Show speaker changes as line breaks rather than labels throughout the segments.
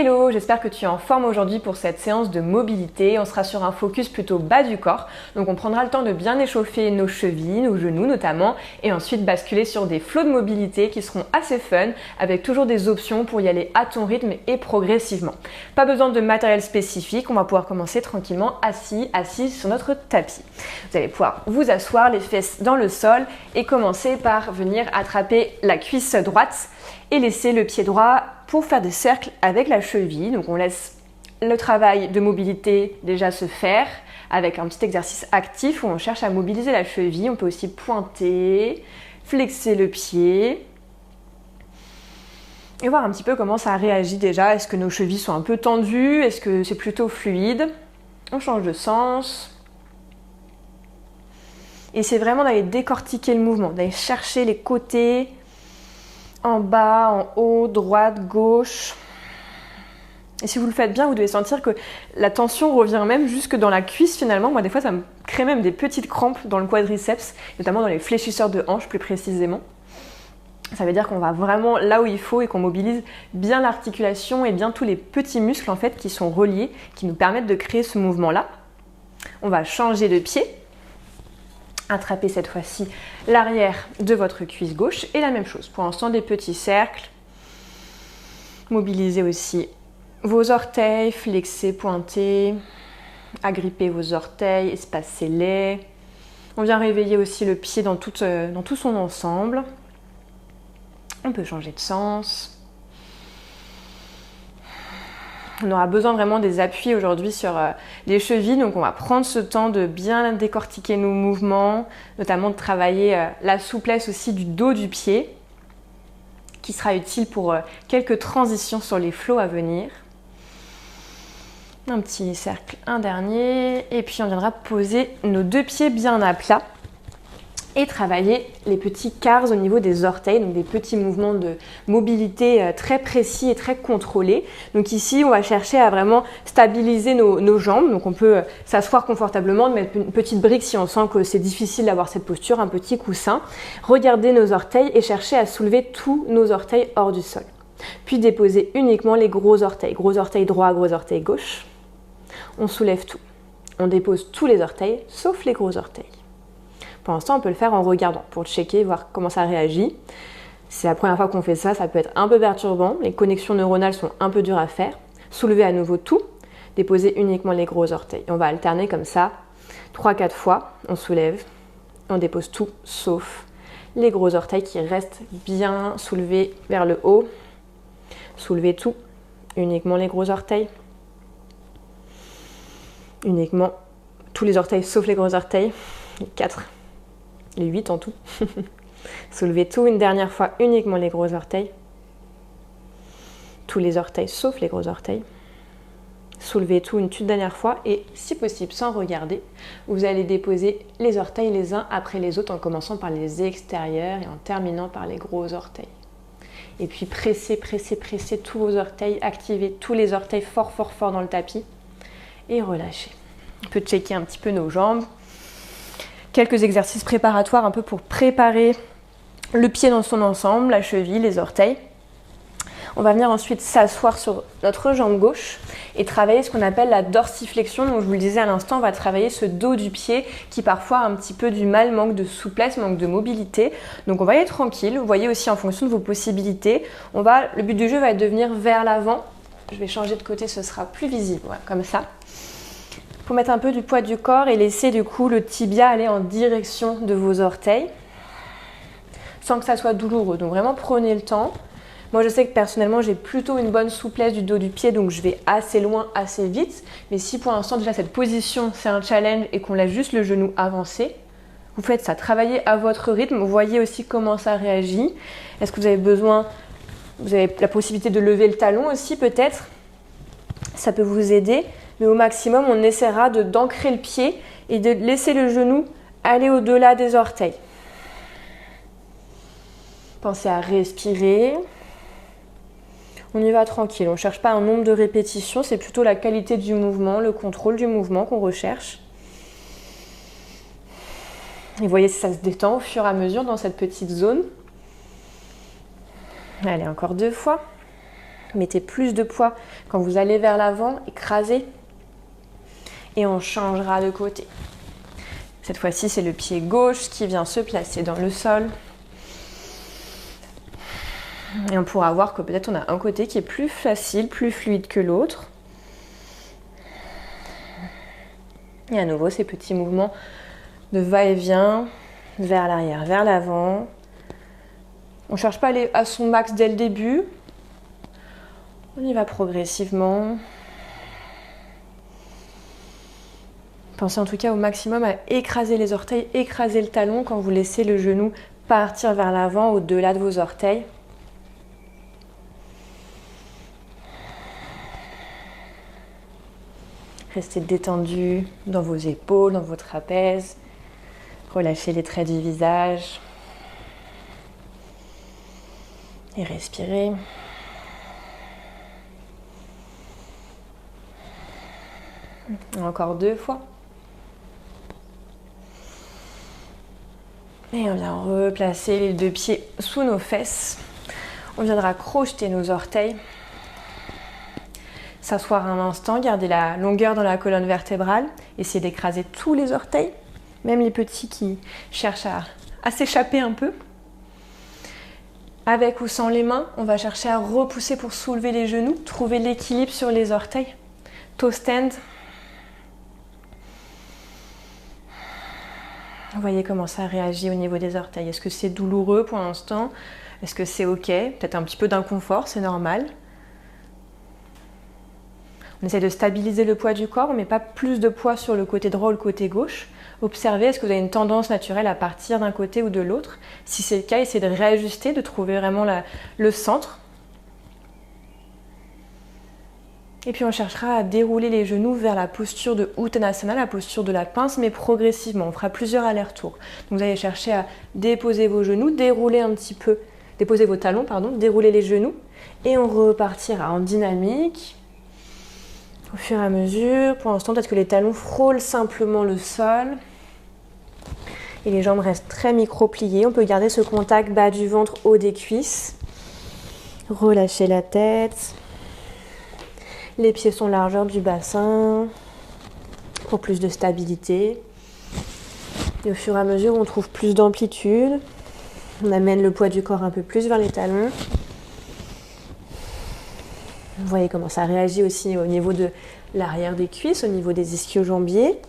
Hello, j'espère que tu es en forme aujourd'hui pour cette séance de mobilité. On sera sur un focus plutôt bas du corps. Donc on prendra le temps de bien échauffer nos chevilles, nos genoux notamment, et ensuite basculer sur des flots de mobilité qui seront assez fun, avec toujours des options pour y aller à ton rythme et progressivement. Pas besoin de matériel spécifique, on va pouvoir commencer tranquillement assis sur notre tapis. Vous allez pouvoir vous asseoir, les fesses dans le sol, et commencer par venir attraper la cuisse droite et laisser le pied droit pour faire des cercles avec la cheville. Donc on laisse le travail de mobilité déjà se faire avec un petit exercice actif où on cherche à mobiliser la cheville. On peut aussi pointer, flexer le pied et voir un petit peu comment ça réagit déjà. Est-ce que nos chevilles sont un peu tendues? Est-ce que c'est plutôt fluide? On change de sens. Et c'est vraiment d'aller décortiquer le mouvement, d'aller chercher les côtés, en bas, en haut, droite, gauche. Et si vous le faites bien, vous devez sentir que la tension revient même jusque dans la cuisse finalement. Moi, des fois, ça me crée même des petites crampes dans le quadriceps, notamment dans les fléchisseurs de hanches plus précisément. Ça veut dire qu'on va vraiment là où il faut et qu'on mobilise bien l'articulation et bien tous les petits muscles en fait qui sont reliés, qui nous permettent de créer ce mouvement-là. On va changer de pied. Attrapez cette fois-ci l'arrière de votre cuisse gauche et la même chose. Pour l'instant, des petits cercles. Mobilisez aussi vos orteils, flexez, pointez, agrippez vos orteils, espacez-les. On vient réveiller aussi le pied dans tout son ensemble. On peut changer de sens. On aura besoin vraiment des appuis aujourd'hui sur les chevilles, donc on va prendre ce temps de bien décortiquer nos mouvements, notamment de travailler la souplesse aussi du dos du pied, qui sera utile pour quelques transitions sur les flots à venir. Un petit cercle, un dernier, et puis on viendra poser nos deux pieds bien à plat et travailler les petits quarts au niveau des orteils, donc des petits mouvements de mobilité très précis et très contrôlés. Donc ici, on va chercher à vraiment stabiliser nos jambes. Donc on peut s'asseoir confortablement, mettre une petite brique si on sent que c'est difficile d'avoir cette posture, un petit coussin. Regarder nos orteils et chercher à soulever tous nos orteils hors du sol. Puis déposer uniquement les gros orteils droit, gros orteil gauche. On soulève tout. On dépose tous les orteils, sauf les gros orteils. Pour l'instant, on peut le faire en regardant pour checker, voir comment ça réagit. Si c'est la première fois qu'on fait ça, ça peut être un peu perturbant. Les connexions neuronales sont un peu dures à faire. Soulevez à nouveau tout, déposez uniquement les gros orteils. On va alterner comme ça 3-4 fois. On soulève, on dépose tout, sauf les gros orteils qui restent bien soulevés vers le haut. Soulevez tout, uniquement les gros orteils. Uniquement tous les orteils sauf les gros orteils. Les 4. Les 8 en tout. Soulevez tout une dernière fois, uniquement les gros orteils. Tous les orteils sauf les gros orteils. Soulevez tout une toute dernière fois et si possible sans regarder, vous allez déposer les orteils les uns après les autres en commençant par les extérieurs et en terminant par les gros orteils. Et puis pressez tous vos orteils, activez tous les orteils fort dans le tapis et relâchez. On peut checker un petit peu nos jambes. Quelques exercices préparatoires un peu pour préparer le pied dans son ensemble, la cheville, les orteils. On va venir ensuite s'asseoir sur notre jambe gauche et travailler ce qu'on appelle la dorsiflexion. Donc je vous le disais à l'instant, on va travailler ce dos du pied qui parfois a un petit peu du mal, manque de souplesse, manque de mobilité. Donc on va y aller tranquille. Vous voyez aussi en fonction de vos possibilités. Le but du jeu va être de venir vers l'avant. Je vais changer de côté, ce sera plus visible, voilà, comme ça. Pour mettre un peu du poids du corps et laisser du coup le tibia aller en direction de vos orteils sans que ça soit douloureux. Donc vraiment prenez le temps. Moi je sais que personnellement j'ai plutôt une bonne souplesse du dos du pied donc je vais assez loin, assez vite. Mais si pour l'instant déjà cette position c'est un challenge et qu'on laisse juste le genou avancer, vous faites ça, travaillez à votre rythme. Vous voyez aussi comment ça réagit. Est-ce que vous avez la possibilité de lever le talon aussi peut-être. Ça peut vous aider. Mais au maximum, on essaiera d'ancrer le pied et de laisser le genou aller au-delà des orteils. Pensez à respirer. On y va tranquille. On ne cherche pas un nombre de répétitions, c'est plutôt la qualité du mouvement, le contrôle du mouvement qu'on recherche. Et voyez si ça se détend au fur et à mesure dans cette petite zone. Allez, encore 2 fois. Mettez plus de poids quand vous allez vers l'avant, écrasez. Et on changera de côté. Cette fois-ci, c'est le pied gauche qui vient se placer dans le sol. Et on pourra voir que peut-être on a un côté qui est plus facile, plus fluide que l'autre. Et à nouveau, ces petits mouvements de va-et-vient, vers l'arrière, vers l'avant. On ne cherche pas à aller à son max dès le début. On y va progressivement. Pensez en tout cas au maximum à écraser les orteils, écraser le talon quand vous laissez le genou partir vers l'avant au-delà de vos orteils. Restez détendu dans vos épaules, dans vos trapèzes. Relâchez les traits du visage. Et respirez. Encore 2 fois. Et on vient replacer les 2 pieds sous nos fesses. On viendra crocheter nos orteils. S'asseoir un instant, garder la longueur dans la colonne vertébrale. Essayez d'écraser tous les orteils, même les petits qui cherchent à s'échapper un peu. Avec ou sans les mains, on va chercher à repousser pour soulever les genoux, trouver l'équilibre sur les orteils. Toe stand. Vous voyez comment ça réagit au niveau des orteils. Est-ce que c'est douloureux pour l'instant? Est-ce que c'est ok? Peut-être un petit peu d'inconfort, c'est normal. On essaie de stabiliser le poids du corps, on ne met pas plus de poids sur le côté droit ou le côté gauche. Observez, est-ce que vous avez une tendance naturelle à partir d'un côté ou de l'autre? Si c'est le cas, essayez de réajuster, de trouver vraiment le centre. Et puis on cherchera à dérouler les genoux vers la posture de Uttanasana, la posture de la pince, mais progressivement. On fera plusieurs allers-retours. Donc vous allez chercher à déposer vos genoux, dérouler un petit peu, déposer vos talons, pardon, dérouler les genoux. Et on repartira en dynamique. Au fur et à mesure, pour l'instant, peut-être que les talons frôlent simplement le sol. Et les jambes restent très micro-pliées. On peut garder ce contact bas du ventre, haut des cuisses. Relâchez la tête. Les pieds sont largeur du bassin pour plus de stabilité. Et au fur et à mesure, on trouve plus d'amplitude. On amène le poids du corps un peu plus vers les talons. Vous voyez comment ça réagit aussi au niveau de l'arrière des cuisses, au niveau des ischio-jambiers.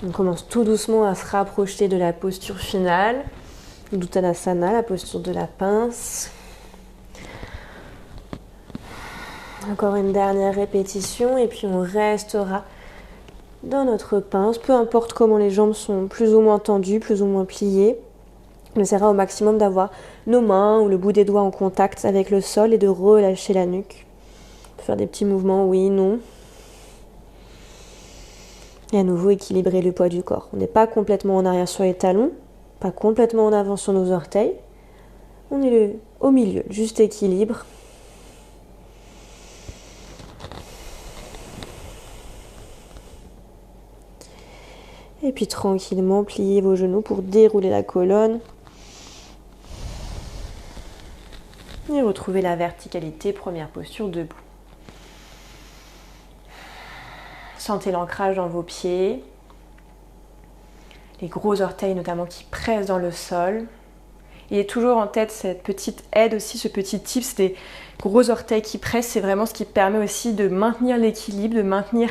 On commence tout doucement à se rapprocher de la posture finale, d'Uttanasana, la posture de la pince. Encore une dernière répétition et puis on restera dans notre pince, peu importe comment les jambes sont plus ou moins tendues, plus ou moins pliées. On essaiera au maximum d'avoir nos mains ou le bout des doigts en contact avec le sol et de relâcher la nuque. On peut faire des petits mouvements, oui, non. Et à nouveau équilibrer le poids du corps. On n'est pas complètement en arrière sur les talons, pas complètement en avant sur nos orteils. On est au milieu, juste équilibre. Et puis tranquillement, pliez vos genoux pour dérouler la colonne. Et retrouvez la verticalité, première posture debout. Sentez l'ancrage dans vos pieds. Les gros orteils notamment qui pressent dans le sol. Et toujours en tête cette petite aide aussi, ce petit tips des gros orteils qui pressent. C'est vraiment ce qui permet aussi de maintenir l'équilibre, de maintenir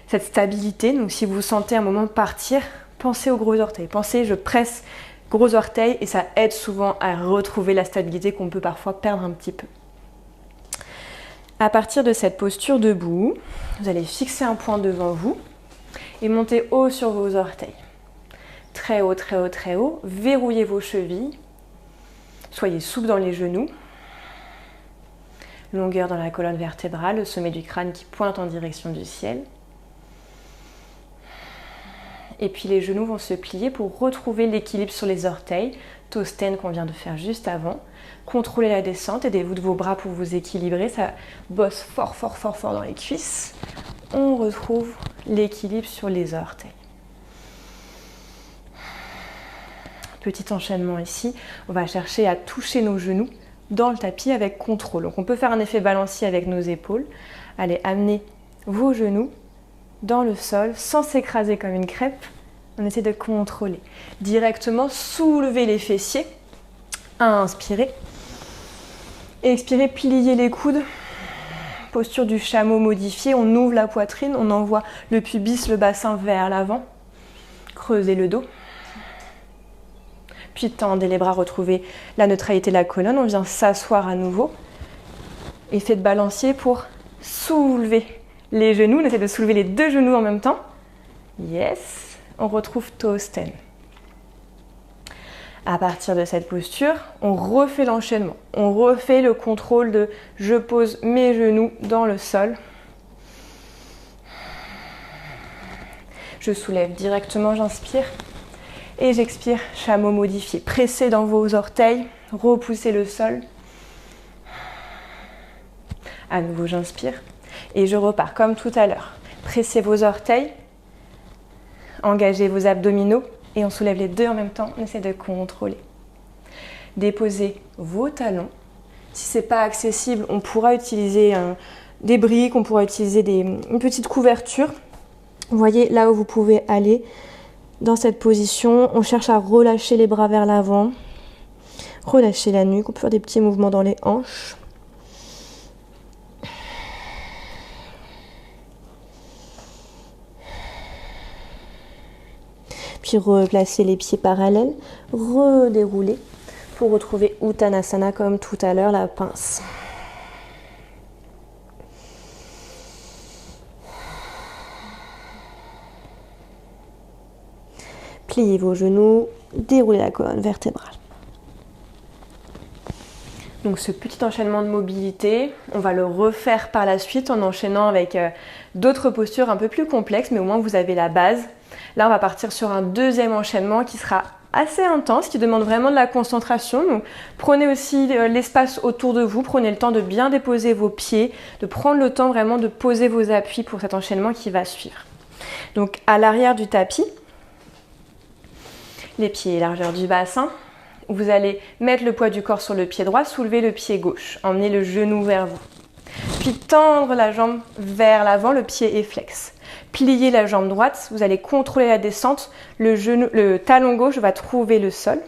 cette stabilité. Donc si vous sentez un moment partir, pensez aux gros orteils. Pensez, je presse gros orteils et ça aide souvent à retrouver la stabilité qu'on peut parfois perdre un petit peu. À partir de cette posture debout, vous allez fixer un point devant vous et monter haut sur vos orteils. Très haut, très haut, très haut. Verrouillez vos chevilles. Soyez souple dans les genoux. Longueur dans la colonne vertébrale, le sommet du crâne qui pointe en direction du ciel. Et puis les genoux vont se plier pour retrouver l'équilibre sur les orteils. Toe stand qu'on vient de faire juste avant. Contrôlez la descente, aidez-vous de vos bras pour vous équilibrer. Ça bosse fort, fort, fort, fort dans les cuisses. On retrouve l'équilibre sur les orteils. Petit enchaînement ici, on va chercher à toucher nos genoux dans le tapis avec contrôle. Donc on peut faire un effet balancier avec nos épaules. Allez, amenez vos genoux dans le sol sans s'écraser comme une crêpe. On essaie de contrôler. Directement, soulevez les fessiers. Inspirez. Expirez, pliez les coudes. Posture du chameau modifiée. On ouvre la poitrine, on envoie le pubis, le bassin vers l'avant. Creusez le dos. Puis tendez les bras, retrouvez la neutralité de la colonne. On vient s'asseoir à nouveau. Effet de balancier pour soulever les genoux. On essaie de soulever les deux genoux en même temps. Yes. On retrouve Toesten. À partir de cette posture, on refait l'enchaînement. On refait le contrôle de je pose mes genoux dans le sol. Je soulève directement, j'inspire. Et j'expire, chameau modifié. Pressez dans vos orteils, repoussez le sol. À nouveau, j'inspire. Et je repars comme tout à l'heure. Pressez vos orteils, engagez vos abdominaux et on soulève les deux en même temps. On essaie de contrôler. Déposez vos talons. Si ce n'est pas accessible, on pourra utiliser des briques, on pourra utiliser une petite couverture. Vous voyez là où vous pouvez aller. Dans cette position, on cherche à relâcher les bras vers l'avant, relâcher la nuque, on peut faire des petits mouvements dans les hanches. Puis replacer les pieds parallèles, redérouler pour retrouver Uttanasana comme tout à l'heure, la pince. Pliez vos genoux, déroulez la colonne vertébrale. Donc ce petit enchaînement de mobilité, on va le refaire par la suite en enchaînant avec d'autres postures un peu plus complexes, mais au moins vous avez la base. Là, on va partir sur un deuxième enchaînement qui sera assez intense, qui demande vraiment de la concentration. Donc prenez aussi l'espace autour de vous, prenez le temps de bien déposer vos pieds, de prendre le temps vraiment de poser vos appuis pour cet enchaînement qui va suivre. Donc à l'arrière du tapis, les pieds largeur du bassin. Vous allez mettre le poids du corps sur le pied droit, soulever le pied gauche, emmener le genou vers vous. Puis tendre la jambe vers l'avant, le pied est flex. Pliez la jambe droite, vous allez contrôler la descente, le talon gauche va trouver le sol.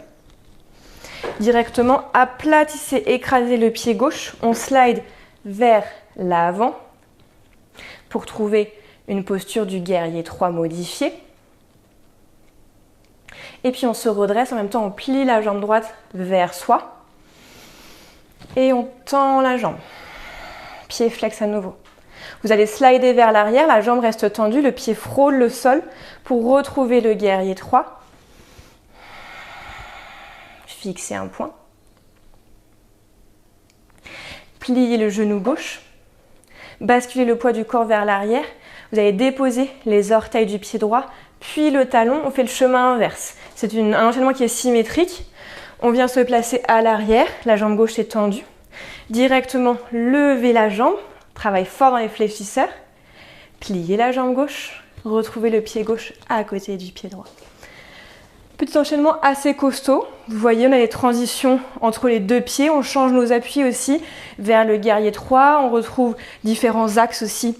Directement, aplatissez, écrasez le pied gauche, on slide vers l'avant pour trouver une posture du guerrier 3 modifiée. Et puis on se redresse, en même temps on plie la jambe droite vers soi. Et on tend la jambe. Pied flex à nouveau. Vous allez slider vers l'arrière, la jambe reste tendue, le pied frôle le sol pour retrouver le guerrier 3. Fixez un point. Pliez le genou gauche. Basculez le poids du corps vers l'arrière. Vous allez déposer les orteils du pied droit, puis le talon, on fait le chemin inverse. C'est un enchaînement qui est symétrique. On vient se placer à l'arrière, la jambe gauche est tendue. Directement, levez la jambe, travaille fort dans les fléchisseurs. Pliez la jambe gauche, retrouvez le pied gauche à côté du pied droit. Petit enchaînement assez costaud. Vous voyez, on a les transitions entre les deux pieds. On change nos appuis aussi vers le guerrier 3. On retrouve différents axes aussi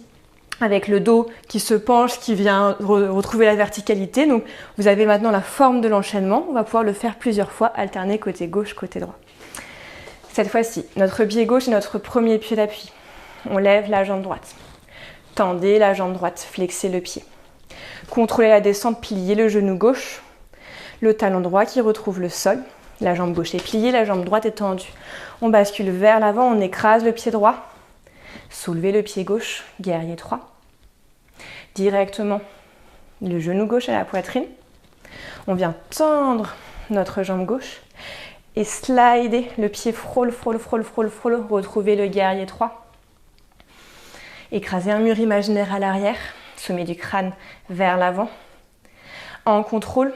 avec le dos qui se penche, qui vient retrouver la verticalité. Donc vous avez maintenant la forme de l'enchaînement. On va pouvoir le faire plusieurs fois, alterner côté gauche, côté droit. Cette fois-ci, notre pied gauche est notre premier pied d'appui. On lève la jambe droite. Tendez la jambe droite, flexez le pied. Contrôlez la descente, pliez le genou gauche. Le talon droit qui retrouve le sol. La jambe gauche est pliée, la jambe droite est tendue. On bascule vers l'avant, on écrase le pied droit. Soulevez le pied gauche, guerrier 3. Directement, le genou gauche à la poitrine. On vient tendre notre jambe gauche et slider, le pied frôle, retrouvez le guerrier 3. Écrasez un mur imaginaire à l'arrière, sommet du crâne vers l'avant. En contrôle,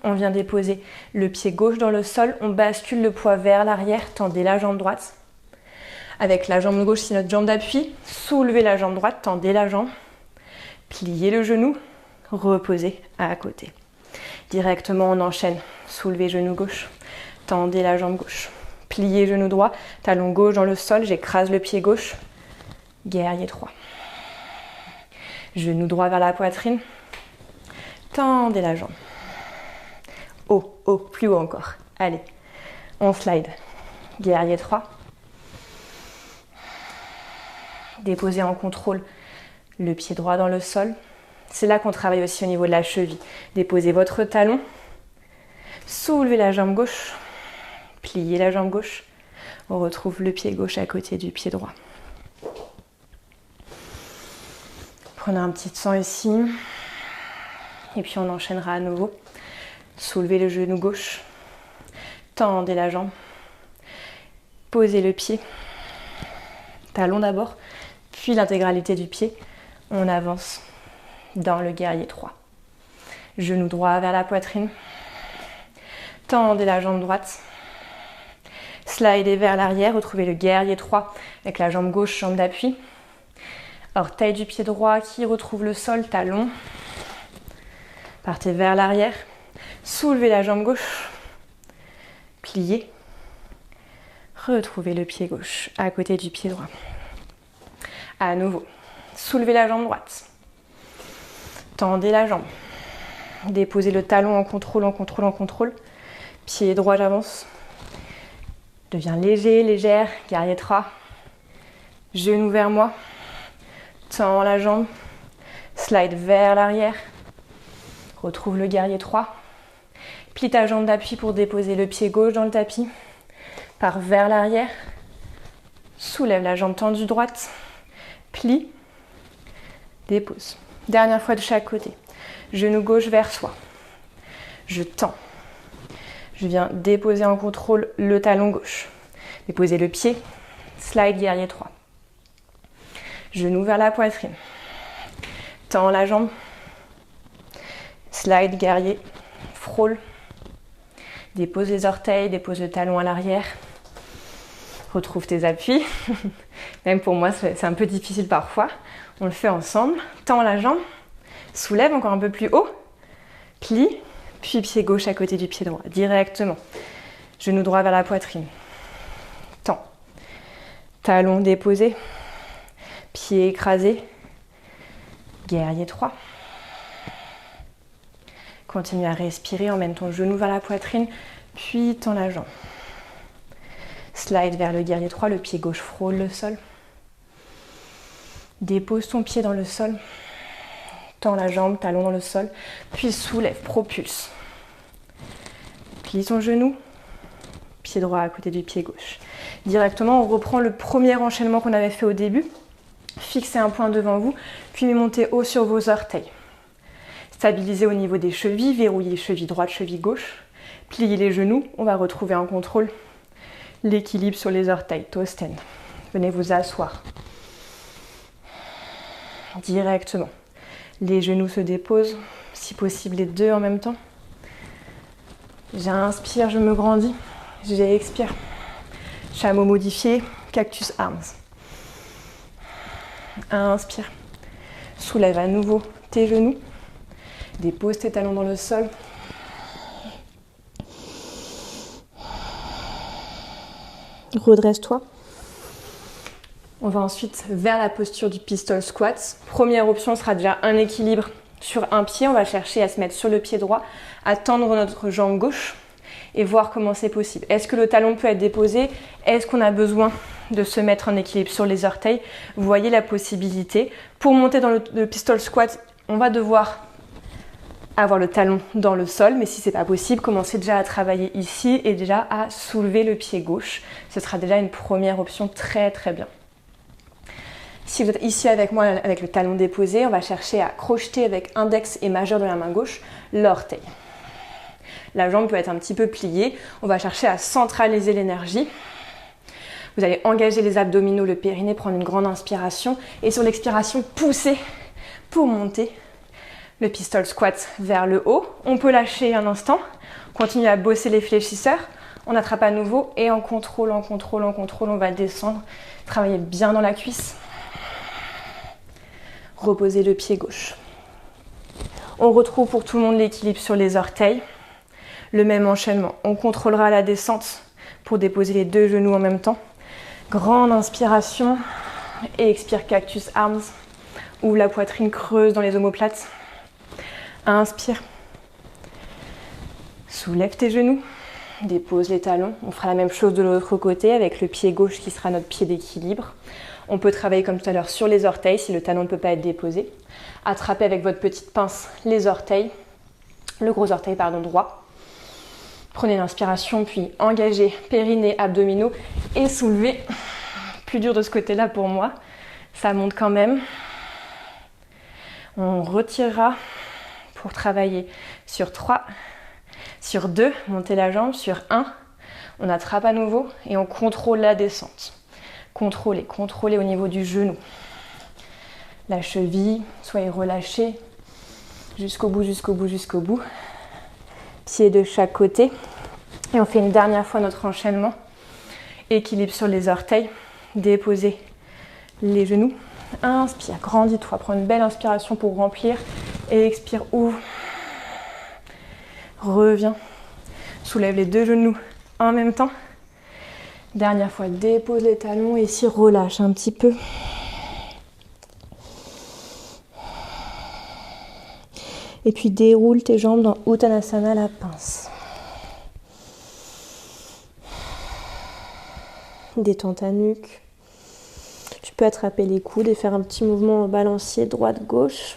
on vient déposer le pied gauche dans le sol, on bascule le poids vers l'arrière, tendez la jambe droite. Avec la jambe gauche, c'est notre jambe d'appui. Soulevez la jambe droite, tendez la jambe. Pliez le genou, reposez à côté. Directement, on enchaîne. Soulevez genou gauche. Tendez la jambe gauche. Pliez genou droit. Talon gauche dans le sol. J'écrase le pied gauche. Guerrier 3. Genou droit vers la poitrine. Tendez la jambe. Haut, haut, plus haut encore. Allez, on slide. Guerrier 3. Déposez en contrôle le pied droit dans le sol. C'est là qu'on travaille aussi au niveau de la cheville. Déposez votre talon. Soulevez la jambe gauche. Pliez la jambe gauche. On retrouve le pied gauche à côté du pied droit. Prenez un petit temps ici. Et puis on enchaînera à nouveau. Soulevez le genou gauche. Tendez la jambe. Posez le pied. Talon d'abord, puis l'intégralité du pied. On avance dans le guerrier 3. Genou droit vers la poitrine. Tendez la jambe droite. Slidez vers l'arrière. Retrouvez le guerrier 3 avec la jambe gauche, jambe d'appui. Orteil du pied droit qui retrouve le sol, talon. Partez vers l'arrière. Soulevez la jambe gauche. Pliez. Retrouvez le pied gauche à côté du pied droit. À nouveau, soulevez la jambe droite. Tendez la jambe. Déposez le talon en contrôle, en contrôle, en contrôle. Pied droit, j'avance. Deviens léger, légère. Guerrier 3. Genou vers moi. Tends la jambe. Slide vers l'arrière. Retrouve le guerrier 3. Plie ta jambe d'appui pour déposer le pied gauche dans le tapis. Pars vers l'arrière. Soulève la jambe tendue droite. Plie. Dépose. Dernière fois de chaque côté. Genou gauche vers soi. Je tends. Je viens déposer en contrôle le talon gauche. Déposer le pied. Slide guerrier 3. Genou vers la poitrine. Tends la jambe. Slide guerrier. Frôle. Dépose les orteils, dépose le talon à l'arrière. Retrouve tes appuis. Même pour moi, c'est un peu difficile parfois. On le fait ensemble. Tends la jambe. Soulève encore un peu plus haut. Plie. Puis pied gauche à côté du pied droit. Directement. Genou droit vers la poitrine. Tends. Talon déposé. Pied écrasé. Guerrier 3. Continue à respirer. Emmène ton genou vers la poitrine. Puis tends la jambe. Slide vers le guerrier 3. Le pied gauche frôle le sol. Dépose ton pied dans le sol. Tends la jambe, talon dans le sol. Puis soulève, propulse. Plie ton genou. Pied droit à côté du pied gauche. Directement, on reprend le premier enchaînement qu'on avait fait au début. Fixez un point devant vous, puis montez haut sur vos orteils. Stabilisez au niveau des chevilles, verrouillez cheville droite, cheville gauche. Pliez les genoux, on va retrouver en contrôle l'équilibre sur les orteils, toe stand. Venez vous asseoir. Directement. Les genoux se déposent, si possible les deux en même temps. J'inspire, je me grandis. J'expire. Chameau modifié, cactus arms. Inspire. Soulève à nouveau tes genoux. Dépose tes talons dans le sol. Redresse-toi. On va ensuite vers la posture du pistol squat. Première option sera déjà un équilibre sur un pied. On va chercher à se mettre sur le pied droit, à tendre notre jambe gauche et voir comment c'est possible. Est-ce que le talon peut être déposé? Est-ce qu'on a besoin de se mettre en équilibre sur les orteils? Vous voyez la possibilité. Pour monter dans le pistol squat, on va devoir avoir le talon dans le sol, mais si c'est pas possible, commencez déjà à travailler ici et déjà à soulever le pied gauche. Ce sera déjà une première option très très bien. Si vous êtes ici avec moi avec le talon déposé, on va chercher à crocheter avec index et majeur de la main gauche l'orteil. La jambe peut être un petit peu pliée. On va chercher à centraliser l'énergie. Vous allez engager les abdominaux, le périnée, prendre une grande inspiration et sur l'expiration, pousser pour monter le pistol squat vers le haut. On peut lâcher un instant, continuer à bosser les fléchisseurs. On attrape à nouveau et en contrôle, en contrôle, en contrôle, on va descendre. Travailler bien dans la cuisse. Reposez le pied gauche. On retrouve pour tout le monde l'équilibre sur les orteils. Le même enchaînement. On contrôlera la descente pour déposer les 2 genoux en même temps. Grande inspiration et expire cactus arms. Ouvre la poitrine creuse dans les omoplates. Inspire. Soulève tes genoux. Dépose les talons. On fera la même chose de l'autre côté avec le pied gauche qui sera notre pied d'équilibre. On peut travailler comme tout à l'heure sur les orteils si le talon ne peut pas être déposé. Attrapez avec votre petite pince les orteils, le gros orteil droit. Prenez l'inspiration puis engagez périnée, abdominaux et soulevez. Plus dur de ce côté-là pour moi. Ça monte quand même. On retirera pour travailler sur 3, sur 2, montez la jambe, sur 1, on attrape à nouveau et on contrôle la descente. Contrôlez, contrôlez au niveau du genou. La cheville, soyez relâchés jusqu'au bout, jusqu'au bout, jusqu'au bout. Pieds de chaque côté. Et on fait une dernière fois notre enchaînement. Équilibre sur les orteils. Déposez les genoux. Inspire, grandis-toi. Prends une belle inspiration pour remplir. Et expire, ouvre. Reviens. Soulève les 2 genoux en même temps. Dernière fois, dépose les talons et ici relâche un petit peu. Et puis déroule tes jambes dans Uttanasana, la pince. Détends ta nuque. Tu peux attraper les coudes et faire un petit mouvement balancier droite-gauche.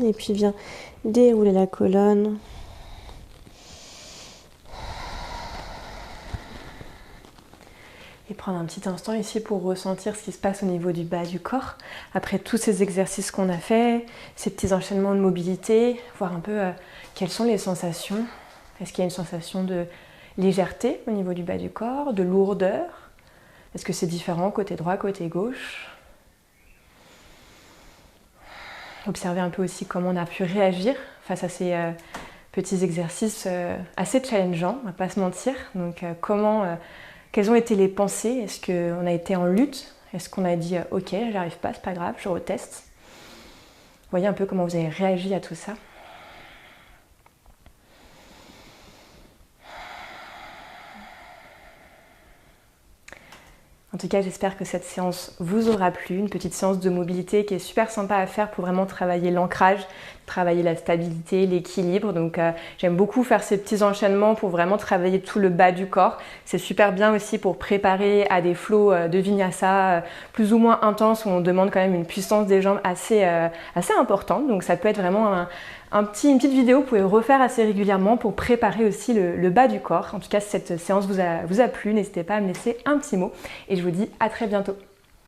Et puis viens dérouler la colonne. Et prendre un petit instant ici pour ressentir ce qui se passe au niveau du bas du corps. Après tous ces exercices qu'on a fait, ces petits enchaînements de mobilité, voir un peu quelles sont les sensations. Est-ce qu'il y a une sensation de légèreté au niveau du bas du corps, de lourdeur? Est-ce que c'est différent côté droit, côté gauche? Observer un peu aussi comment on a pu réagir face à ces petits exercices assez challengeants, on ne va pas se mentir. Donc quelles ont été les pensées? Est-ce qu'on a été en lutte? Est-ce qu'on a dit ok, j'y arrive pas, c'est pas grave, je reteste? Voyez un peu comment vous avez réagi à tout ça. En tout cas, j'espère que cette séance vous aura plu, une petite séance de mobilité qui est super sympa à faire pour vraiment travailler l'ancrage, travailler la stabilité, l'équilibre. Donc j'aime beaucoup faire ces petits enchaînements pour vraiment travailler tout le bas du corps. C'est super bien aussi pour préparer à des flows de vinyasa plus ou moins intenses où on demande quand même une puissance des jambes assez importante. Donc ça peut être vraiment une petite vidéo que vous pouvez refaire assez régulièrement pour préparer aussi le bas du corps. En tout cas, si cette séance vous a plu, n'hésitez pas à me laisser un petit mot et je vous dis à très bientôt.